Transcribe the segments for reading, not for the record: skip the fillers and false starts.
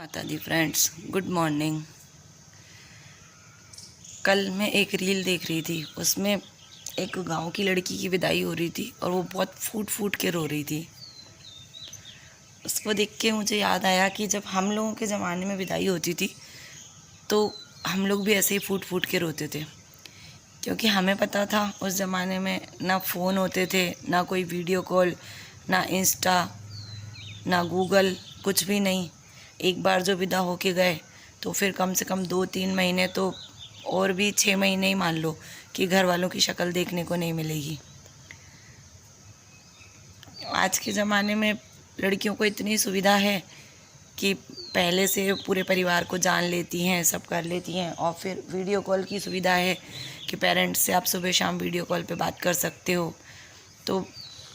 माता दी friends, good morning. कल मैं एक रील देख रही थी, उसमें एक गांव की लड़की की विदाई हो रही थी और वो बहुत फूट फूट के रो रही थी। उसको देख के मुझे याद आया कि जब हम लोगों के ज़माने में विदाई होती थी तो हम लोग भी ऐसे ही फूट फूट के रोते थे, क्योंकि हमें पता था उस ज़माने में ना फ़ोन होते थे, ना कोई वीडियो कॉल, ना इंस्टा, ना गूगल, कुछ भी नहीं। एक बार जो विदा होके गए तो फिर कम से कम 2-3 महीने, तो और भी 6 महीने ही मान लो, कि घर वालों की शक्ल देखने को नहीं मिलेगी। आज के ज़माने में लड़कियों को इतनी सुविधा है कि पहले से पूरे परिवार को जान लेती हैं, सब कर लेती हैं। और फिर वीडियो कॉल की सुविधा है कि पेरेंट्स से आप सुबह शाम वीडियो कॉल पे बात कर सकते हो। तो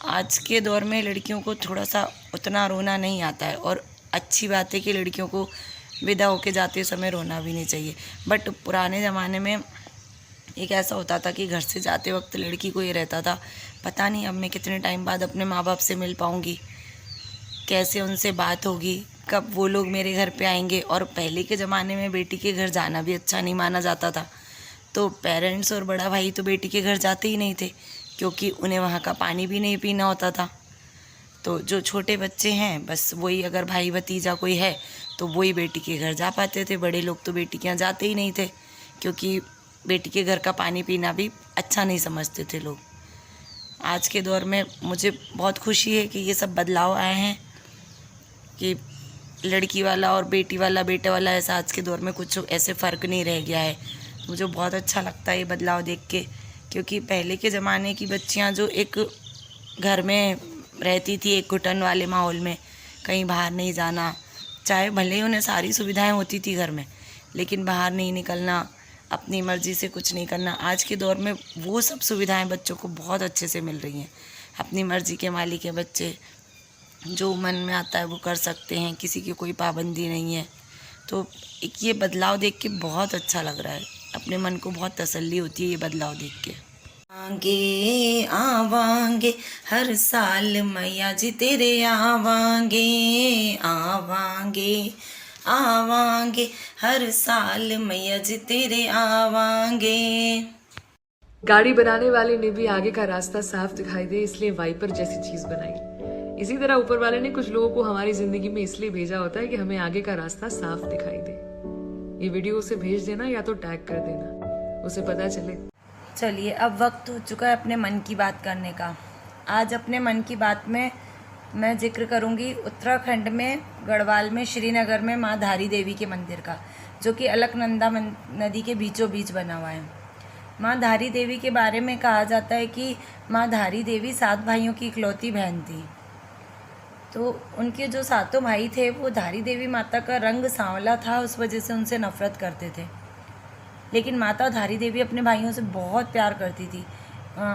आज के दौर में लड़कियों को थोड़ा सा उतना रोना नहीं आता है, और अच्छी बात है कि लड़कियों को विदा होके जाते समय रोना भी नहीं चाहिए। बट पुराने ज़माने में एक ऐसा होता था कि घर से जाते वक्त लड़की को ये रहता था, पता नहीं अब मैं कितने टाइम बाद अपने माँ बाप से मिल पाऊँगी, कैसे उनसे बात होगी, कब वो लोग मेरे घर पे आएंगे। और पहले के ज़माने में बेटी के घर जाना भी अच्छा नहीं माना जाता था, तो पेरेंट्स और बड़ा भाई तो बेटी के घर जाते ही नहीं थे, क्योंकि उन्हें वहाँ का पानी भी नहीं पीना होता था। तो जो छोटे बच्चे हैं, बस वही, अगर भाई भतीजा कोई है तो वही बेटी के घर जा पाते थे। बड़े लोग तो बेटी के यहाँ जाते ही नहीं थे, क्योंकि बेटी के घर का पानी पीना भी अच्छा नहीं समझते थे लोग। आज के दौर में मुझे बहुत खुशी है कि ये सब बदलाव आए हैं, कि लड़की वाला और बेटी वाला, बेटे वाला, ऐसा आज के दौर में कुछ ऐसे फ़र्क नहीं रह गया है। मुझे बहुत अच्छा लगता है ये बदलाव देख के, क्योंकि पहले के ज़माने की बच्चियां जो एक घर में रहती थी, एक घुटन वाले माहौल में, कहीं बाहर नहीं जाना, चाहे भले ही उन्हें सारी सुविधाएं होती थी घर में, लेकिन बाहर नहीं निकलना, अपनी मर्ज़ी से कुछ नहीं करना। आज के दौर में वो सब सुविधाएं बच्चों को बहुत अच्छे से मिल रही हैं। अपनी मर्ज़ी के मालिक हैं बच्चे, जो मन में आता है वो कर सकते हैं, किसी की कोई पाबंदी नहीं है। तो एक ये बदलाव देख के बहुत अच्छा लग रहा है, अपने मन को बहुत तसल्ली होती है ये बदलाव देख के। आवांगे आवांगे हर साल मैया जी तेरे आवांगे, आवांगे आवांगे हर साल मैया जी तेरे आवांगे। गाड़ी बनाने वाले ने भी आगे का रास्ता साफ दिखाई दे, इसलिए वाइपर जैसी चीज बनाई। इसी तरह ऊपर वाले ने कुछ लोगों को हमारी जिंदगी में इसलिए भेजा होता है कि हमें आगे का रास्ता साफ दिखाई दे। ये वीडियो उसे भेज देना या तो टैग कर देना, उसे पता चले। चलिए, अब वक्त हो चुका है अपने मन की बात करने का। आज अपने मन की बात में मैं जिक्र करूंगी उत्तराखंड में गढ़वाल में श्रीनगर में माँ धारी देवी के मंदिर का, जो कि अलकनंदा नदी के बीचों बीच बना हुआ है। माँ धारी देवी के बारे में कहा जाता है कि माँ धारी देवी 7 भाइयों की इकलौती बहन थी। तो उनके जो 7 भाई थे, वो धारी देवी माता का रंग सांवला था, उस वजह से उनसे नफरत करते थे। लेकिन माता धारी देवी अपने भाइयों से बहुत प्यार करती थी।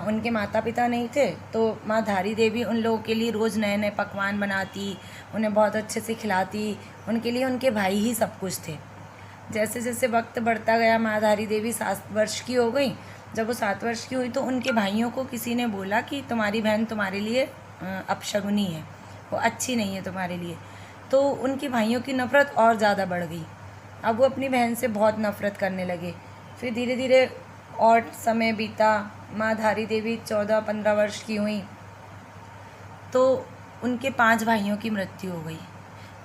उनके माता पिता नहीं थे, तो माँ धारी देवी उन लोगों के लिए रोज़ नए नए पकवान बनाती, उन्हें बहुत अच्छे से खिलाती। उनके लिए उनके भाई ही सब कुछ थे। जैसे जैसे वक्त बढ़ता गया, माँ धारी देवी 7 वर्ष की हो गई। जब वो 7 वर्ष की हुई तो उनके भाइयों को किसी ने बोला कि तुम्हारी बहन तुम्हारे लिए अपशगुनी है, वो अच्छी नहीं है तुम्हारे लिए। तो उनके भाइयों की नफ़रत और ज़्यादा बढ़ गई। अब वो अपनी बहन से बहुत नफ़रत करने लगे। फिर धीरे धीरे और समय बीता, माँ धारी देवी 14-15 वर्ष की हुई तो उनके 5 भाइयों की मृत्यु हो गई।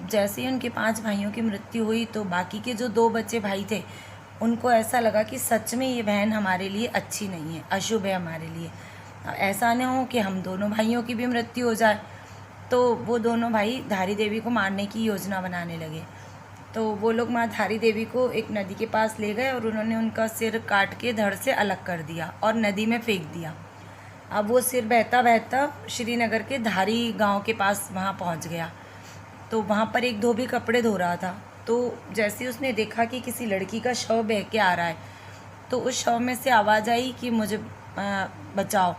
जैसे ही उनके 5 भाइयों की मृत्यु हुई तो बाकी के जो 2 बच्चे भाई थे, उनको ऐसा लगा कि सच में ये बहन हमारे लिए अच्छी नहीं है, अशुभ है हमारे लिए, ऐसा न हो कि हम दोनों भाइयों की भी मृत्यु हो जाए। तो वो दोनों भाई धारी देवी को मारने की योजना बनाने लगे। तो वो लोग माँ धारी देवी को एक नदी के पास ले गए और उन्होंने उनका सिर काट के धड़ से अलग कर दिया और नदी में फेंक दिया। अब वो सिर बहता बहता श्रीनगर के धारी गांव के पास वहाँ पहुँच गया। तो वहाँ पर एक धोबी कपड़े धो रहा था। तो जैसे ही उसने देखा कि किसी लड़की का शव बह के आ रहा है, तो उस शव में से आवाज़ आई कि मुझे बचाओ।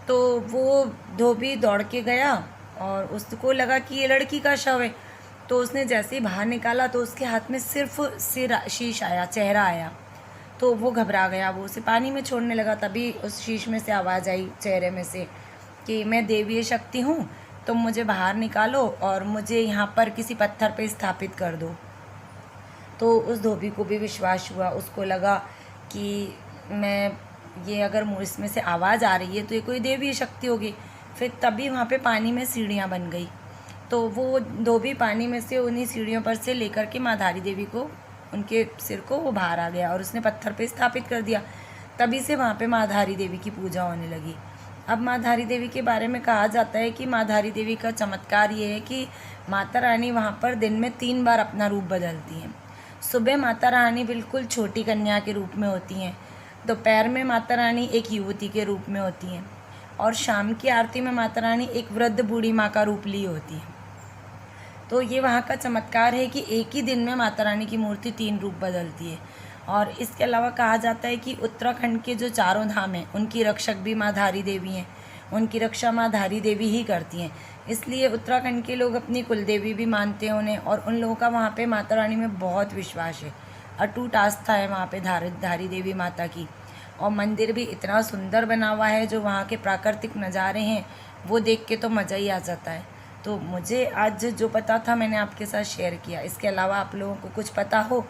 तो वो धोबी दौड़ के गया और उसको लगा कि ये लड़की का शव है। तो उसने जैसे ही बाहर निकाला तो उसके हाथ में सिर्फ शीश आया, चेहरा आया। तो वो घबरा गया, वो उसे पानी में छोड़ने लगा। तभी उस शीश में से आवाज़ आई, चेहरे में से, कि मैं देवीय शक्ति हूँ, तुम मुझे बाहर निकालो और मुझे यहाँ पर किसी पत्थर पे स्थापित कर दो। तो उस धोबी को भी विश्वास हुआ, उसको लगा कि मैं ये अगर इसमें से आवाज़ आ रही है तो ये कोई देवी शक्ति होगी। फिर तभी वहाँ पे पानी में सीढ़ियाँ बन गई, तो वो धोबी पानी में से उन्हीं सीढ़ियों पर से लेकर के माँ धारी देवी को, उनके सिर को वो बाहर आ गया और उसने पत्थर पे स्थापित कर दिया। तभी से वहाँ पे माँ धारी देवी की पूजा होने लगी। अब माँ धारी देवी के बारे में कहा जाता है कि माँ धारी देवी का चमत्कार ये है कि माता रानी वहाँ पर दिन में 3 बार अपना रूप बदलती हैं। सुबह माता रानी बिल्कुल छोटी कन्या के रूप में होती हैं, दोपहर में माता रानी एक युवती के रूप में होती हैं और शाम की आरती में माता रानी एक वृद्ध बूढ़ी माँ का रूप ली होती है। तो ये वहाँ का चमत्कार है कि एक ही दिन में माता रानी की मूर्ति 3 रूप बदलती है। और इसके अलावा कहा जाता है कि उत्तराखंड के जो 4 धाम हैं उनकी रक्षक भी माँ धारी देवी हैं, उनकी रक्षा माँ धारी देवी ही करती हैं। इसलिए उत्तराखंड के लोग अपनी कुलदेवी भी मानते हैं उन्हें, और उन लोगों का वहाँ पे माता रानी में बहुत विश्वास है, अटूट आस्था है वहाँ पे धारी देवी माता की। और मंदिर भी इतना सुंदर बना हुआ है, जो वहाँ के प्राकृतिक नज़ारे हैं वो देख के तो मज़ा ही आ जाता है। तो मुझे आज जो पता था मैंने आपके साथ शेयर किया। इसके अलावा आप लोगों को कुछ पता हो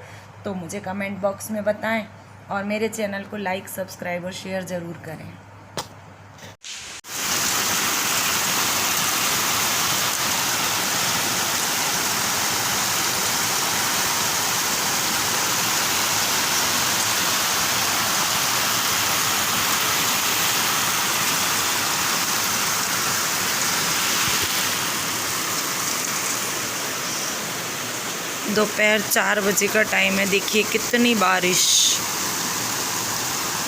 तो मुझे कमेंट बॉक्स में बताएं, और मेरे चैनल को लाइक, सब्सक्राइब और शेयर ज़रूर करें। दोपहर 4 बजे का टाइम है, देखिए कितनी बारिश,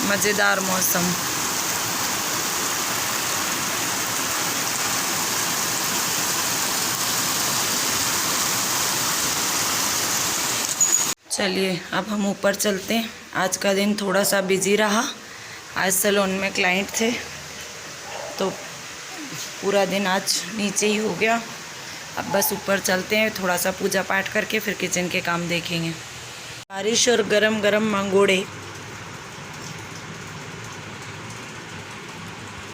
मज़ेदार मौसम। चलिए अब हम ऊपर चलते हैं। आज का दिन थोड़ा सा बिजी रहा, आज सैलून में क्लाइंट थे तो पूरा दिन आज नीचे ही हो गया। अब बस ऊपर चलते हैं, थोड़ा सा पूजा पाठ करके फिर किचन के काम देखेंगे। बारिश और गरम गरम मंगोड़े